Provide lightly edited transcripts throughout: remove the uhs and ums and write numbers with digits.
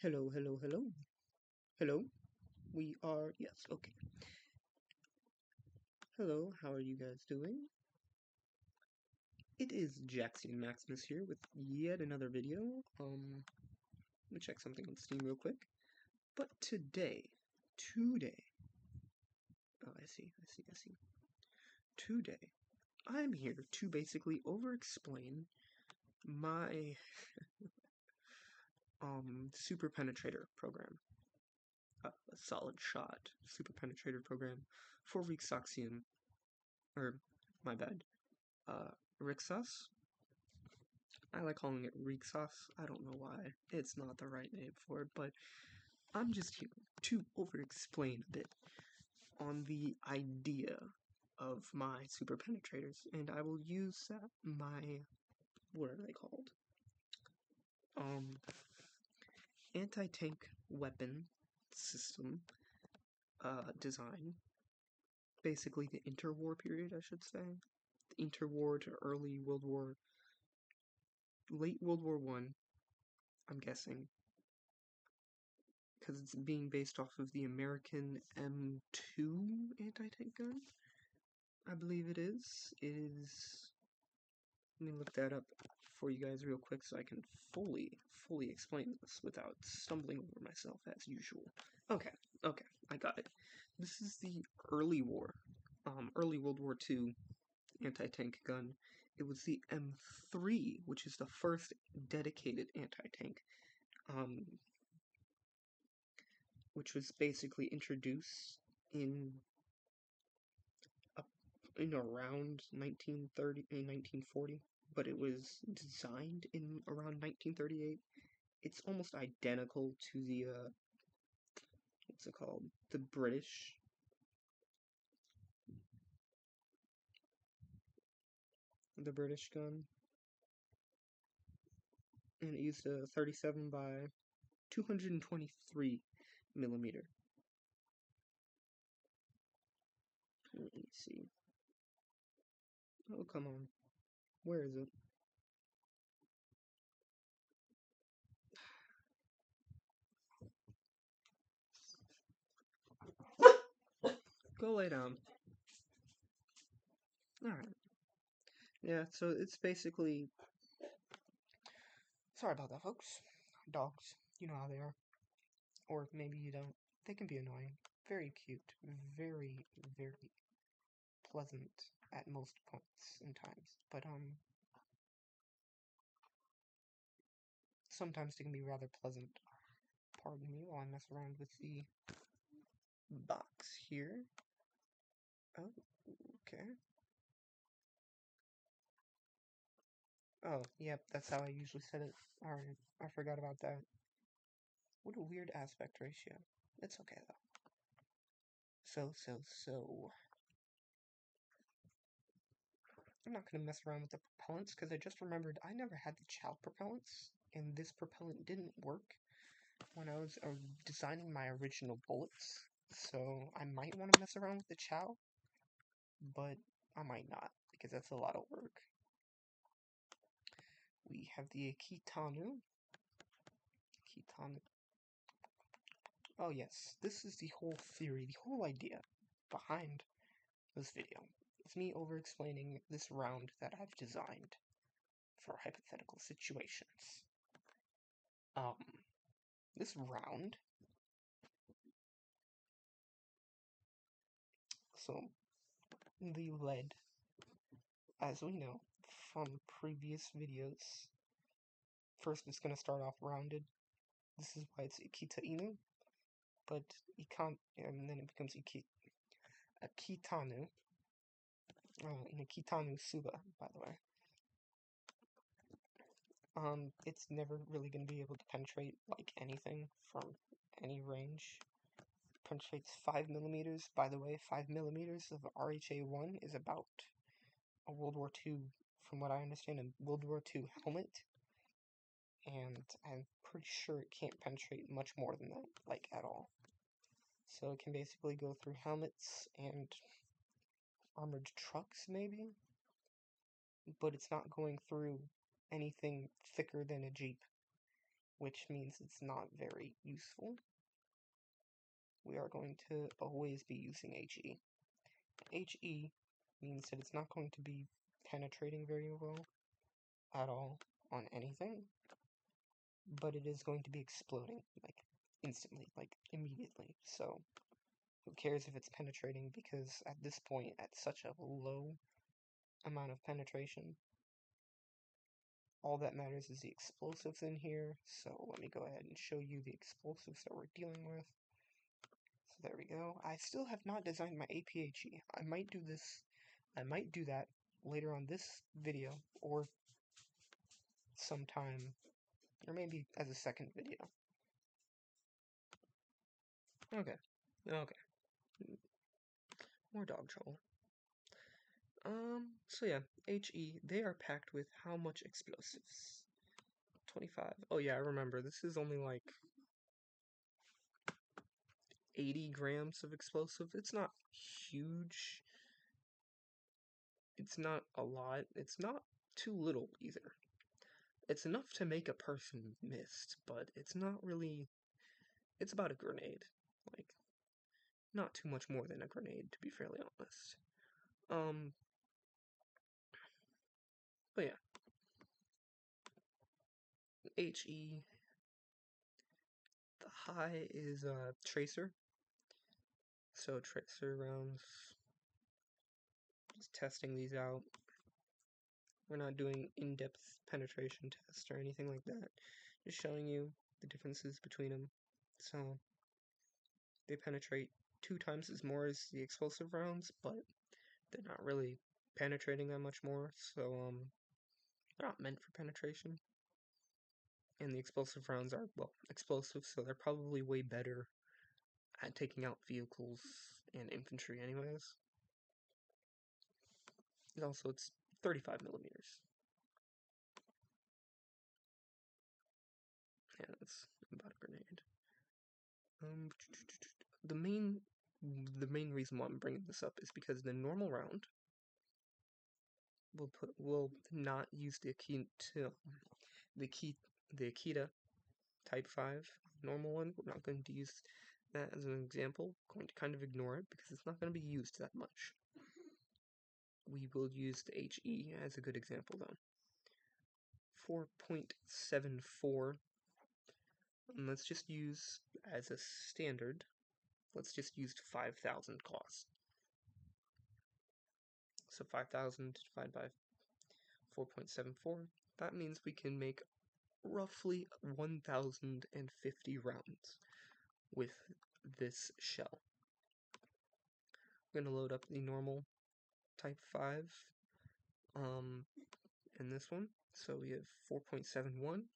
Hello, hello, hello. Hello. We are, yes, okay. Hello, how are you guys doing? It is Jaxian Maximus here with yet another video. Let me check something on Steam real quick. But today, oh, I see. Today, I'm here to basically over-explain my, super penetrator program. A solid shot super penetrator program for Rixaxian, or, my bad, Rixas. I like calling it Rixas. I don't know why. It's not the right name for it, but I'm just here to over-explain a bit on the idea of my super penetrators, and I will use my, what are they called? Anti-tank weapon system design. Basically the interwar period, I should say. The interwar to early World War, late World War I, I'm guessing. Because it's being based off of the American M2 anti-tank gun. I believe it is. Let me look that up for you guys real quick so I can fully explain this without stumbling over myself as usual. Okay, I got it. This is the early World War II anti-tank gun. It was the M3, which is the first dedicated anti-tank, which was basically introduced in around 1930 and 1940, but it was designed in around 1938. It's almost identical to the what's it called? The British gun, and it used a 37 by 223 millimeter. Let me see. Oh, come on. Where is it? Go lay down. Alright. Yeah, so it's basically... Sorry about that, folks. Dogs. You know how they are. Or maybe you don't. They can be annoying. Very cute. Very, very pleasant at most points and times. But, sometimes they can be rather pleasant. Pardon me while I mess around with the box here. Oh, okay. Oh, yep, that's how I usually set it. Alright, I forgot about that. What a weird aspect ratio. It's okay, though. So... I'm not going to mess around with the propellants, because I just remembered I never had the Chow propellants, and this propellant didn't work when I was designing my original bullets, so I might want to mess around with the Chow, but I might not, because that's a lot of work. We have the Kitanu. Oh yes, this is the whole theory, the whole idea behind this video. It's me over-explaining this round that I've designed for hypothetical situations. This round, so the lead, as we know from previous videos, first it's going to start off rounded. This is why it's Ikita Inu, but and then it becomes Akitanu. In Akitanu Suba, by the way. It's never really going to be able to penetrate, like, anything from any range. Penetrates 5 millimeters. By the way, 5 millimeters of RHA-1 is about a World War II, from what I understand, a World War II helmet. And I'm pretty sure it can't penetrate much more than that, like, at all. So it can basically go through helmets and armored trucks, maybe? But it's not going through anything thicker than a Jeep. which means it's not very useful. We are going to always be using HE. HE means that it's not going to be penetrating very well at all on anything, but it is going to be exploding, like, instantly, like, immediately. So, who cares if it's penetrating, because at this point, at such a low amount of penetration, all that matters is the explosives in here. So let me go ahead and show you the explosives that we're dealing with. So there we go. I still have not designed my APHE. I might do that later on this video, or sometime, or maybe as a second video. Okay. More dog trouble. So yeah, HE, they are packed with how much explosives? 25. Oh yeah, I remember. This is only like 80 grams of explosive. It's not huge. It's not a lot. It's not too little either. It's enough to make a person mist, but it's not really... It's about a grenade. Like, not too much more than a grenade, to be fairly honest. But yeah. HE. The high is tracer. So tracer rounds. Just testing these out. We're not doing in-depth penetration tests or anything like that. Just showing you the differences between them. So they penetrate 2 times as more as the explosive rounds, but they're not really penetrating that much more. So they're not meant for penetration. And the explosive rounds are, well, explosive, so they're probably way better at taking out vehicles and infantry anyways. And also, it's 35 millimeters. Yeah, that's about a grenade. The main reason why I'm bringing this up is because the normal round will not use the Akita Type 5 normal one. We're not going to use that as an example. We're going to kind of ignore it because it's not going to be used that much. We will use the HE as a good example though. 4.74. And let's just use as a standard. Let's just use 5,000 cost. So 5,000 divided by 4.74. That means we can make roughly 1,050 rounds with this shell. I'm going to load up the normal Type 5 in this one. So we have 4.71,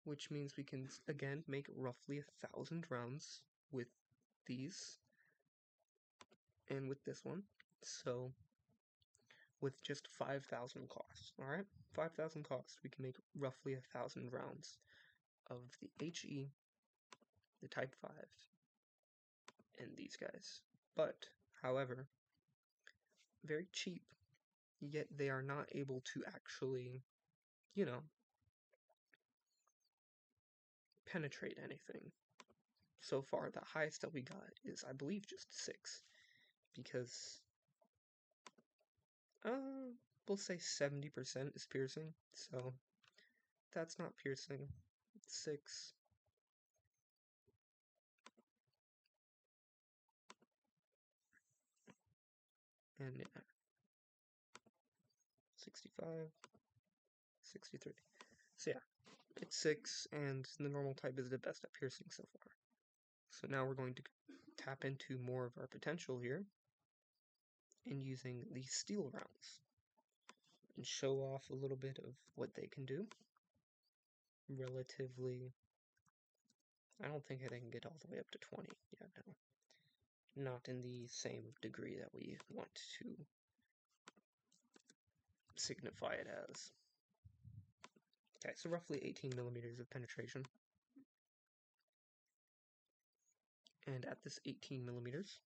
which means we can again make roughly 1,000 rounds with these and with this one. So with just 5,000 cost, alright? 5,000 cost, we can make roughly 1,000 rounds of the HE, the Type 5, and these guys. But, however, very cheap, yet they are not able to actually, you know, penetrate anything. So far, the highest that we got is, I believe, just 6, because, we'll say 70% is piercing, so that's not piercing. 6. And yeah, 65, 63. So yeah, it's 6, and the normal type is the best at piercing so far. So now we're going to tap into more of our potential here in using the steel rounds and show off a little bit of what they can do. Relatively, I don't think they can get all the way up to 20. Yeah, no. Not in the same degree that we want to signify it as. Okay, so roughly 18 millimeters of penetration. And at this 18 millimeters,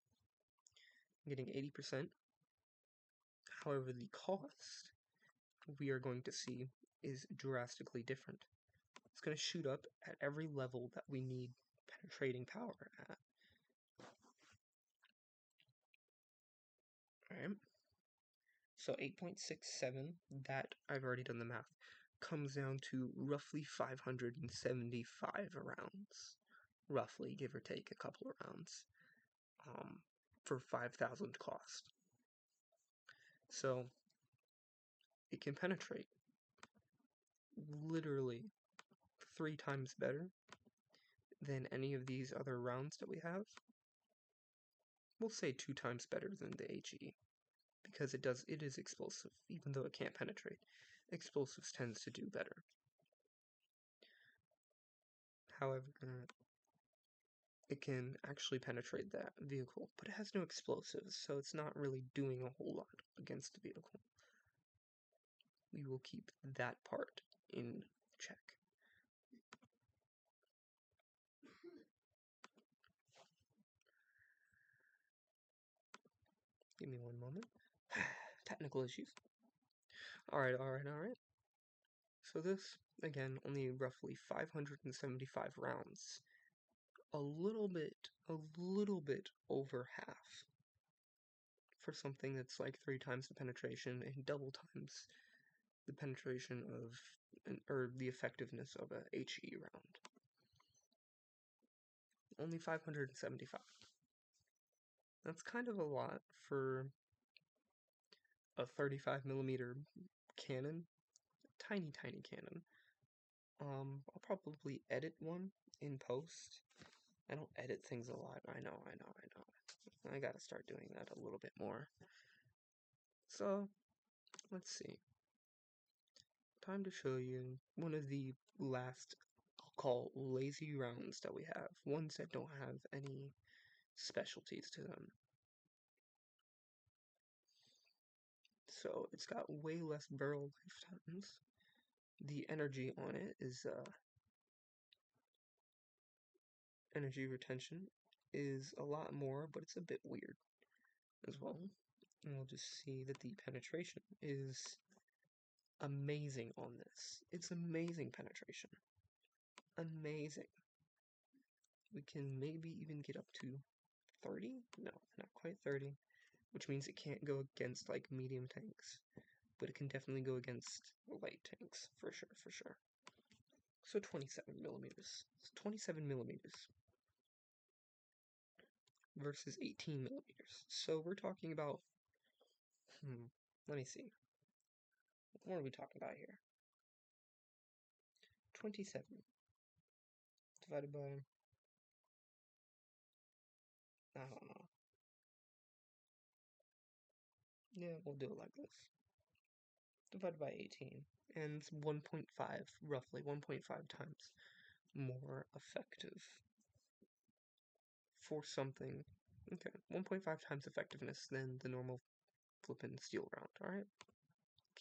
I'm getting 80%. However, the cost we are going to see is drastically different. It's going to shoot up at every level that we need penetrating power at. Alright. So 8.67, that, I've already done the math, comes down to roughly 575 rounds. Roughly, give or take a couple of rounds. For 5,000 cost. So, it can penetrate literally 3 times better than any of these other rounds that we have. We'll say 2 times better than the HE, because it is explosive, even though it can't penetrate. Explosives tends to do better. However, it can actually penetrate that vehicle, but it has no explosives, so it's not really doing a whole lot against the vehicle. We will keep that part in check. Give me one moment. Technical issues. Alright. So this, again, only roughly 575 rounds. A little bit over half for something that's like 3 times the penetration and double times the penetration of, or the effectiveness of a HE round. Only 575. That's kind of a lot for a 35mm cannon. Tiny cannon. I'll probably edit one in post. I don't edit things a lot. I know. I gotta start doing that a little bit more. So, let's see. Time to show you one of the last, I'll call, lazy rounds that we have. Ones that don't have any specialties to them. So, it's got way less barrel lifetimes. The energy on it is, energy retention is a lot more, but it's a bit weird as well. And we'll just see that the penetration is amazing on this. It's amazing penetration. Amazing. We can maybe even get up to 30? No, not quite 30. Which means it can't go against, like, medium tanks. But it can definitely go against light tanks, for sure. So 27mm. 27mm versus 18mm. So we're talking about, let me see. What are we talking about here? 27 divided by, I don't know. Yeah, we'll do it like this. Divided by 18, and it's 1.5, roughly 1.5 times more effective for something. Okay, 1.5 times effectiveness than the normal flippin' steel round, alright?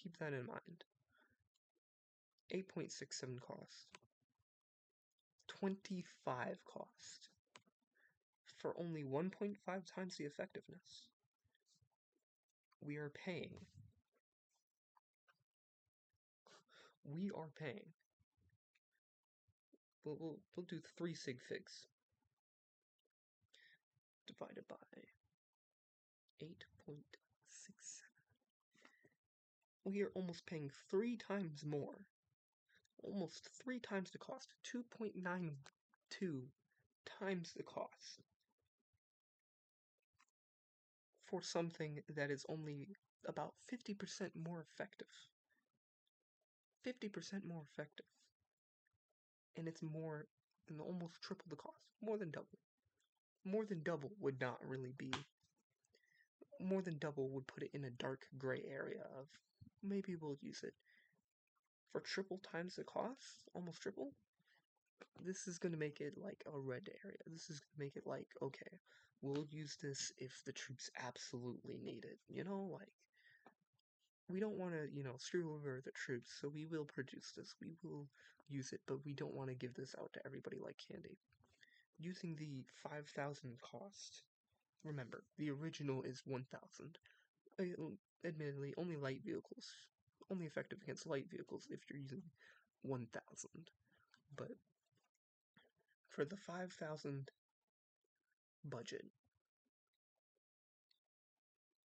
Keep that in mind. 8.67 cost. 25 cost. For only 1.5 times the effectiveness. We are paying. We'll do 3 sig figs. Divided by 8.67. We are almost paying 3 times more. Almost 3 times the cost. 2.92 times the cost. For something that is only about 50% more effective. 50% more effective. And it's more than almost triple the cost. More than double. More than double would not really be. More than double would put it in a dark gray area of maybe we'll use it. For triple times the cost, almost triple, this is going to make it like a red area. This is going to make it like, okay, we'll use this if the troops absolutely need it. You know, like, we don't want to, screw over the troops, so we will produce this. We will use it, but we don't want to give this out to everybody like candy. Using the 5,000 cost, remember, the original is 1,000. Admittedly, only light vehicles. Only effective against light vehicles if you're using 1,000. But for the 5,000 budget,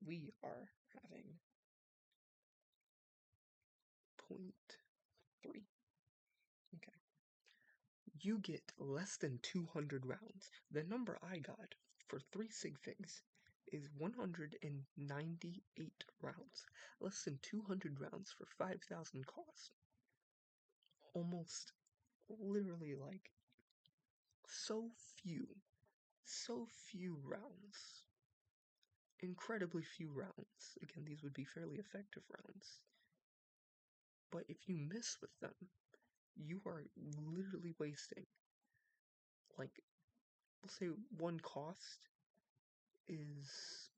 we are having 0.3. Okay. You get less than 200 rounds. The number I got for 3 sig figs is 198 rounds. Less than 200 rounds for 5,000 cost. Almost literally like so few rounds. Incredibly few rounds. Again, these would be fairly effective rounds. But if you miss with them, you are literally wasting, like, we'll say one cost is,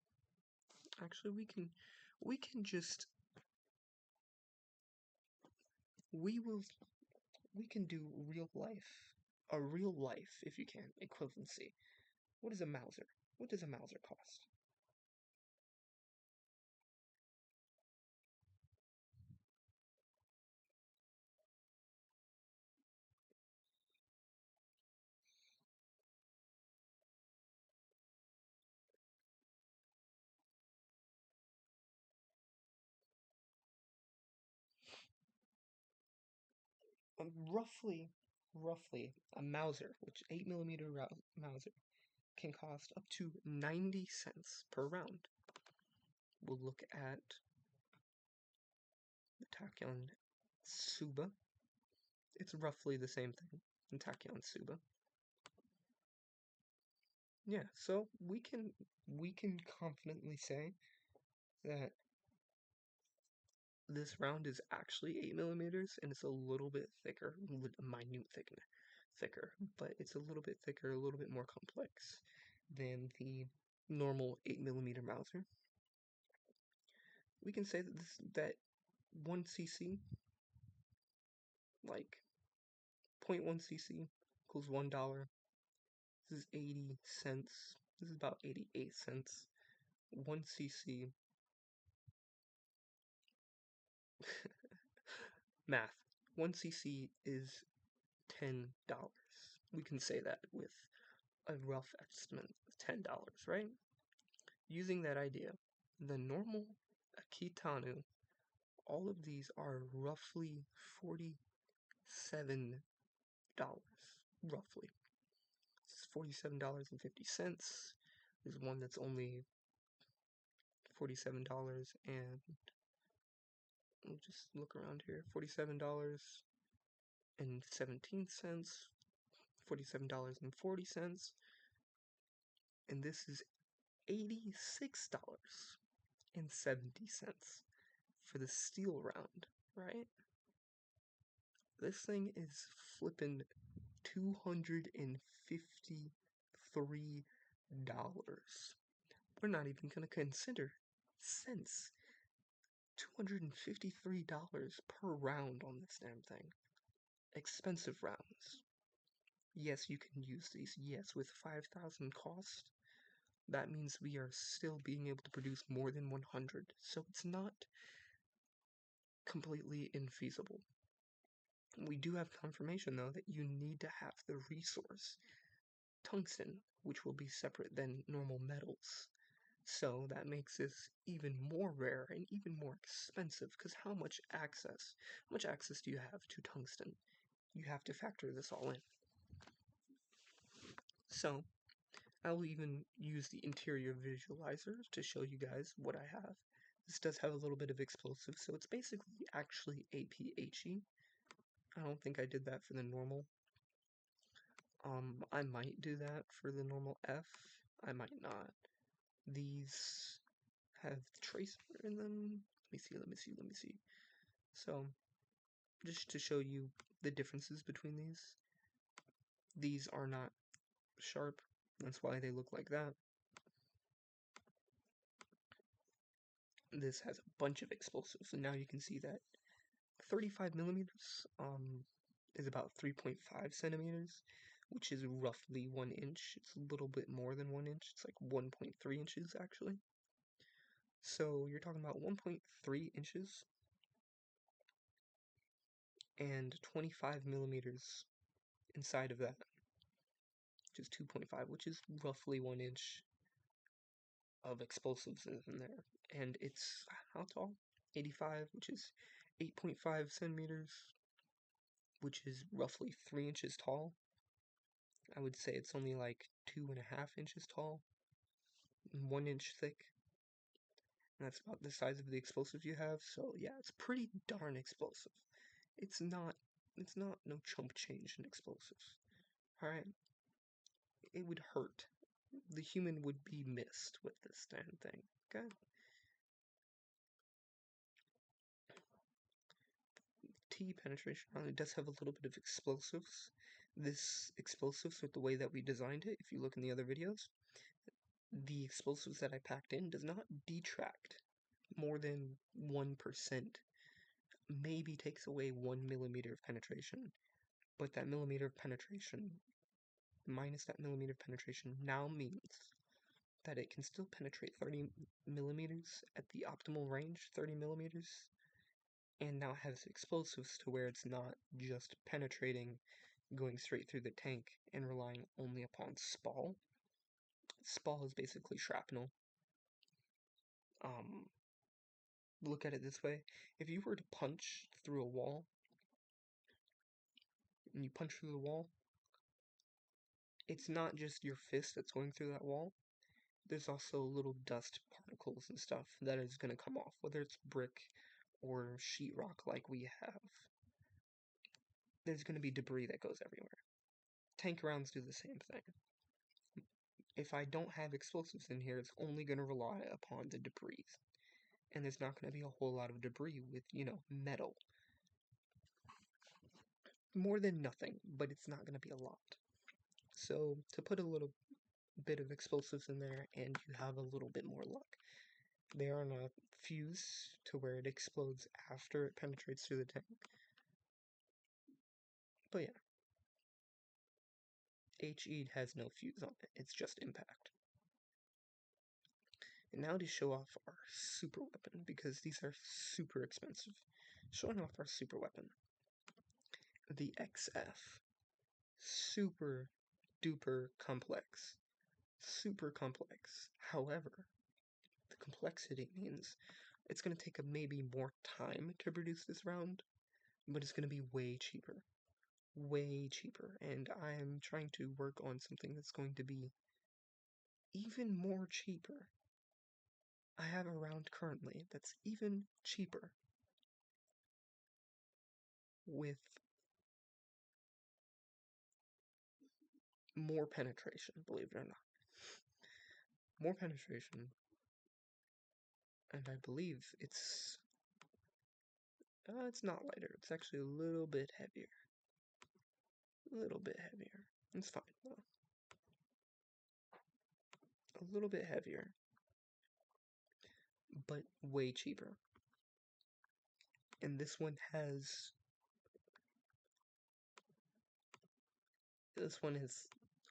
actually we can just, we can do a real life, if you can, equivalency. What is a Mauser? What does a Mauser cost? Roughly, a Mauser, which 8mm Mauser, can cost up to 90 cents per round. We'll look at the Tachyon Suba. It's roughly the same thing in Tachyon Suba. Yeah, so we can confidently say that this round is actually 8mm and it's a little bit thicker, minute thicker, but it's a little bit thicker, a little bit more complex than the normal 8mm Mauser. We can say that that 1cc, like 0.1 cc equals $1. This is 80 cents. This is about 88 cents. 1cc. Math. 1cc is $10. We can say that with a rough estimate of $10, right? Using that idea, the normal Akitanu, all of these are roughly $47. Roughly. It's $47.50. There's one that's only $47 and we'll just look around here. $47.17, $47.40, and this is $86.70 for the steel round, right? This thing is flipping $253. We're not even gonna consider cents. $253 per round on this damn thing. Expensive rounds. Yes, you can use these. Yes, with 5,000 cost, that means we are still being able to produce more than 100. So it's not completely infeasible. We do have confirmation, though, that you need to have the resource, tungsten, which will be separate than normal metals. So that makes this even more rare and even more expensive, because how much access do you have to tungsten? You have to factor this all in. So I will even use the interior visualizer to show you guys what I have. This does have a little bit of explosive, so it's basically actually APHE. I don't think I did that for the normal. I might do that for the normal F. I might not. These have tracer in them. Let me see. So, just to show you the differences between these are not sharp. That's why they look like that. This has a bunch of explosives, and now you can see that 35mm is about 3.5 centimeters, which is roughly 1 inch. It's a little bit more than 1 inch. It's like 1.3 inches, actually. So you're talking about 1.3 inches and 25 millimeters inside of that, which is 2.5, which is roughly 1 inch of explosives in there. And it's, how tall? 85, which is 8.5 centimeters, which is roughly 3 inches tall. I would say it's only like 2.5 inches tall, 1 inch thick. And that's about the size of the explosive you have, so yeah, it's pretty darn explosive. It's not no chump change in explosives. Alright? It would hurt. The human would be missed with this damn thing. Okay? T penetration round, it does have a little bit of explosives. This explosives, with the way that we designed it, if you look in the other videos, the explosives that I packed in does not detract more than 1%. Maybe takes away 1 millimeter of penetration, but that millimeter of penetration, minus that millimeter of penetration, now means that it can still penetrate 30 millimeters at the optimal range, 30 millimeters, and now has explosives to where it's not just penetrating, going straight through the tank, and relying only upon spall. Spall is basically shrapnel. Look at it this way. If you were to punch through a wall, and you punch through the wall, it's not just your fist that's going through that wall. There's also little dust particles and stuff that is going to come off, whether it's brick or sheetrock like we have. There's going to be debris that goes everywhere. Tank rounds do the same thing. If I don't have explosives in here, it's only going to rely upon the debris. And there's not going to be a whole lot of debris with, metal. More than nothing, but it's not going to be a lot. So, to put a little bit of explosives in there, and you have a little bit more luck. They are on a fuse to where it explodes after it penetrates through the tank. But yeah. HE has no fuse on it, it's just impact. And now to show off our super weapon, because these are super expensive. Showing off our super weapon. The XF. Super duper complex. Super complex. However, the complexity means it's going to take maybe more time to produce this round, but it's going to be way cheaper. Way cheaper. And I am trying to work on something that's going to be even more cheaper. I have a round currently that's even cheaper with more penetration, believe it or not. More penetration, and I believe it's not lighter, it's actually a little bit heavier. A little bit heavier. It's fine, though. A little bit heavier, but way cheaper. And this one is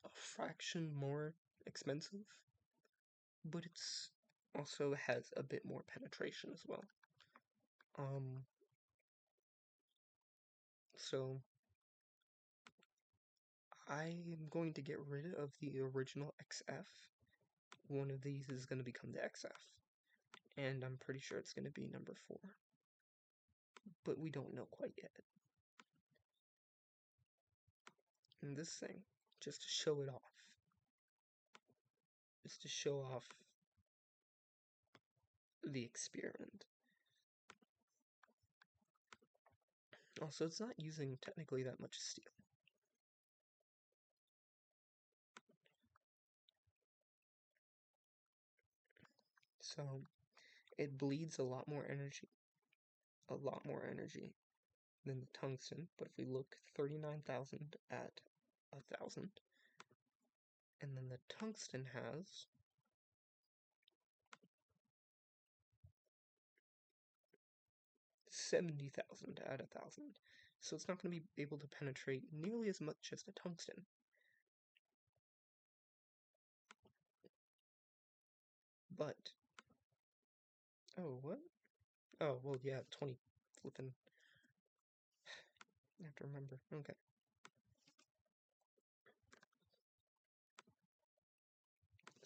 a fraction more expensive, but it's also has a bit more penetration as well. So I am going to get rid of the original XF. One of these is going to become the XF. And I'm pretty sure it's going to be number 4. But we don't know quite yet. And this thing, just to show it off. Just to show off the experiment. Also, it's not using technically that much steel. So, it bleeds a lot more energy. A lot more energy than the tungsten. But if we look, 39,000 at 1,000. And then the tungsten has 70,000 at 1,000. So it's not going to be able to penetrate nearly as much as the tungsten. But, oh, what? Oh, well, yeah, 20 flippin'. I have to remember. Okay.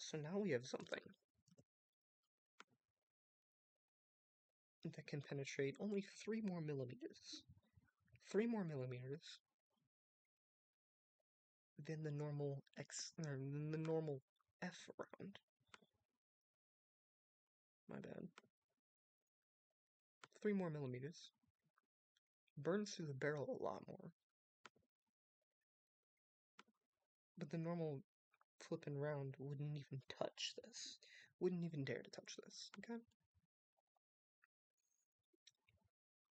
So now we have something that can penetrate only 3 more millimeters. 3 more millimeters than the normal F round. My bad. 3 more millimeters. Burns through the barrel a lot more. But the normal flipping round wouldn't even touch this. Wouldn't even dare to touch this, okay?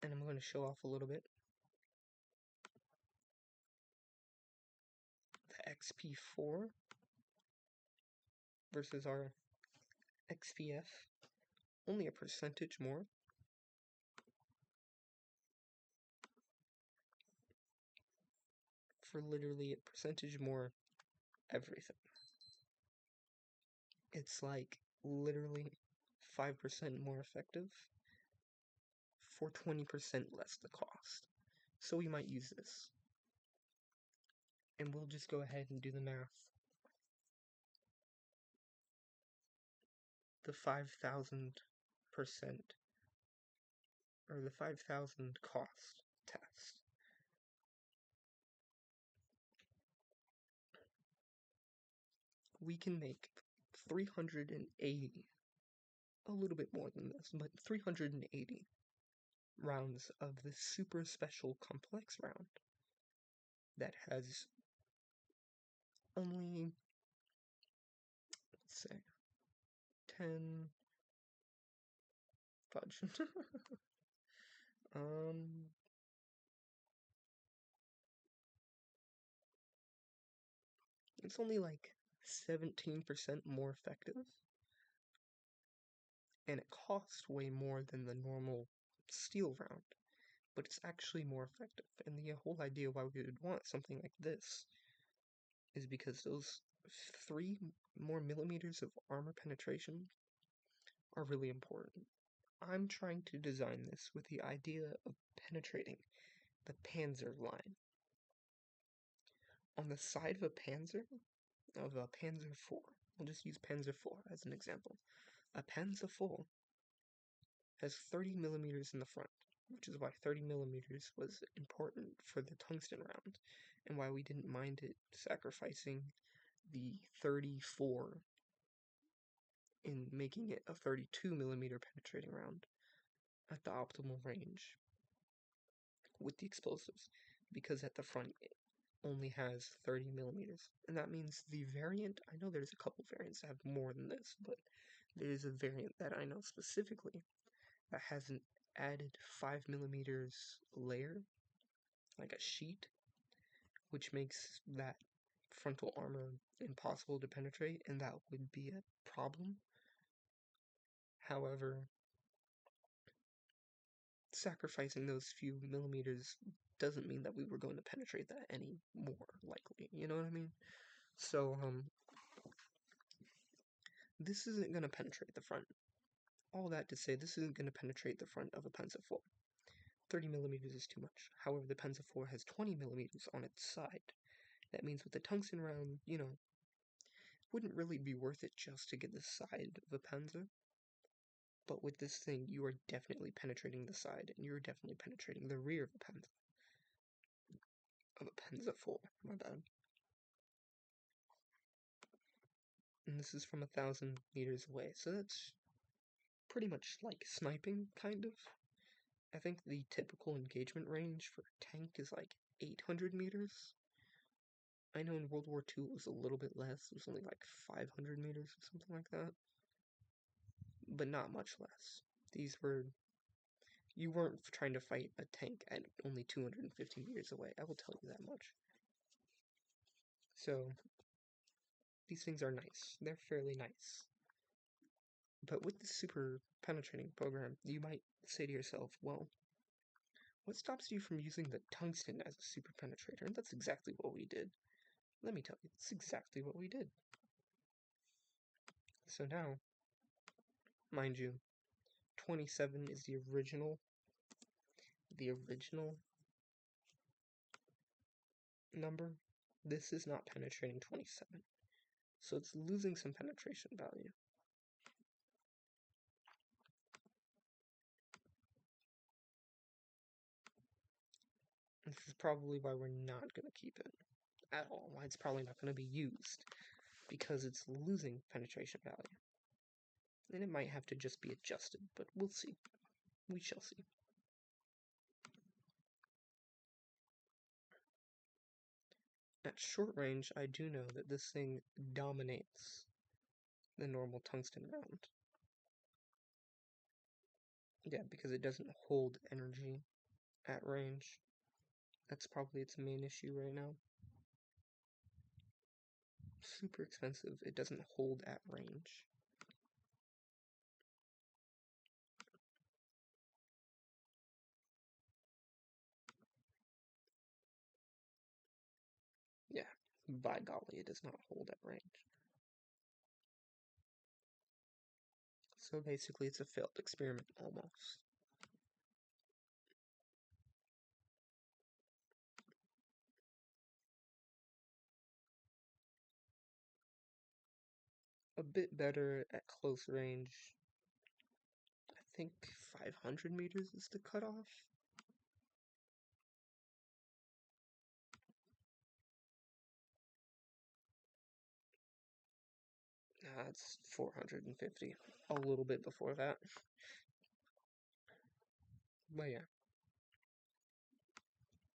And I'm going to show off a little bit. The XP4 versus our XPF. Only a percentage more. For literally a percentage more everything. It's like literally 5% more effective for 20% less the cost. So we might use this. And we'll just go ahead and do the math. The 5,000% or the 5,000 cost test. We can make 380, a little bit more than this, but 380 rounds of the super special complex round that has only, let's say, 10, fudge, it's only like 17% more effective, and it costs way more than the normal steel round, but it's actually more effective. And the whole idea why we would want something like this is because those 3 more millimeters of armor penetration are really important. I'm trying to design this with the idea of penetrating the Panzer line. On the side of a Panzer IV, we'll just use Panzer IV as an example. A Panzer IV has 30 millimeters in the front, which is why 30 millimeters was important for the tungsten round, and why we didn't mind it sacrificing the 34 in making it a 32 millimeter penetrating round at the optimal range with the explosives, because at the front it only has 30 millimeters, and that means the variant, I know there's a couple variants that have more than this, but there is a variant that I know specifically that has an added 5 millimeters layer, like a sheet, which makes that frontal armor impossible to penetrate, and that would be a problem. However, sacrificing those few millimeters doesn't mean that we were going to penetrate that any more likely, you know what I mean? So, this isn't going to penetrate the front. All that to say, this isn't going to penetrate the front of a Panzer IV. 30 millimeters is too much. However, the Panzer IV has 20 millimeters on its side. That means with the tungsten round, you know, wouldn't really be worth it just to get the side of a Panzer. But with this thing, you are definitely penetrating the side, and you're definitely penetrating the rear of a Panzer. Of a Panzer IV, my bad. And this is from 1,000 meters away, so that's pretty much like sniping, kind of. I think the typical engagement range for a tank is like 800 meters. I know in World War II it was a little bit less, it was only like 500 meters or something like that. But not much less. You weren't trying to fight a tank at only 250 meters away, I will tell you that much. So, these things are nice. They're fairly nice. But with the super penetrating program, you might say to yourself, well, what stops you from using the tungsten as a super penetrator? And that's exactly what we did. Let me tell you, that's exactly what we did. So now, mind you, 27 is the original number. This is not penetrating 27. So it's losing some penetration value. This is probably why we're not going to keep it at all. Why it's probably not going to be used. Because it's losing penetration value. And it might have to just be adjusted, but we'll see. We shall see. At short range, I do know that this thing dominates the normal tungsten round. Yeah, because it doesn't hold energy at range. That's probably its main issue right now. Super expensive. It doesn't hold at range. Yeah, by golly, it does not hold at range. So basically, it's a failed experiment almost. A bit better at close range. I think 500 meters is the cutoff. It's 450. A little bit before that. But yeah.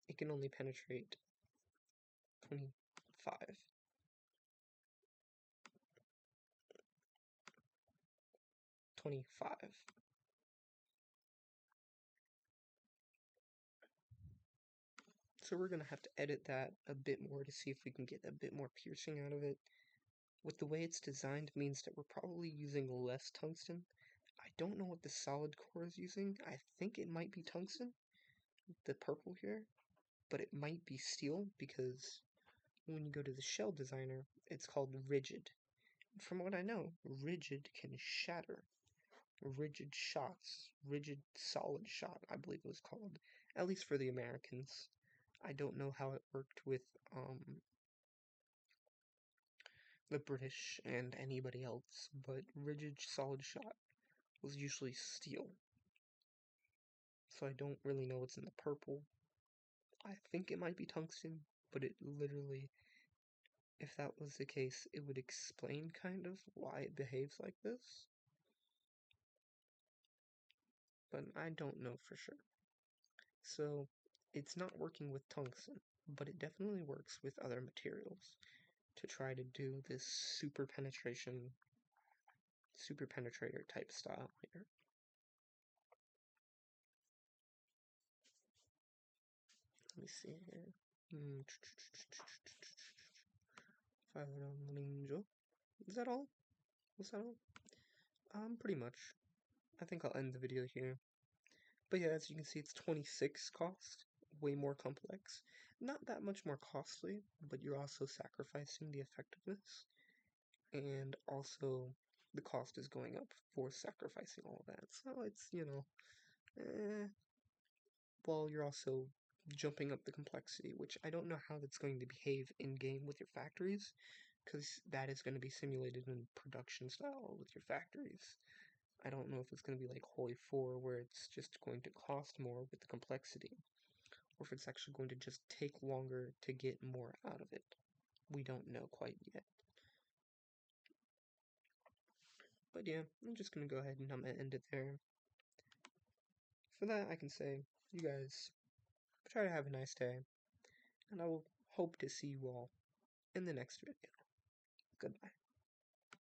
It can only penetrate 25. 25. So we're going to have to edit that a bit more to see if we can get a bit more piercing out of it. With the way it's designed means that we're probably using less tungsten. I don't know what the solid core is using. I think it might be tungsten, the purple here, but it might be steel because when you go to the shell designer, it's called rigid. From what I know, rigid can shatter. Rigid shots, rigid solid shot, I believe it was called, at least for the Americans. I don't know how it worked with the British and anybody else, but rigid solid shot was usually steel. So I don't really know what's in the purple. I think it might be tungsten, but it literally, if that was the case, it would explain kind of why it behaves like this. But I don't know for sure. So it's not working with tungsten, but it definitely works with other materials to try to do this super penetrator type style here. Let me see here. Is that all? Was that all? Pretty much. I think I'll end the video here. But yeah, as you can see, it's 26 cost. Way more complex. Not that much more costly, but you're also sacrificing the effectiveness. And also, the cost is going up for sacrificing all of that. So it's, well, you're also jumping up the complexity, which I don't know how that's going to behave in-game with your factories, because that is going to be simulated in production style with your factories. I don't know if it's going to be like Hoi 4, where it's just going to cost more with the complexity, or if it's actually going to just take longer to get more out of it. We don't know quite yet. But yeah, I'm just going to go ahead and I'm going to end it there. For that, I can say, you guys try to have a nice day, and I will hope to see you all in the next video. Goodbye.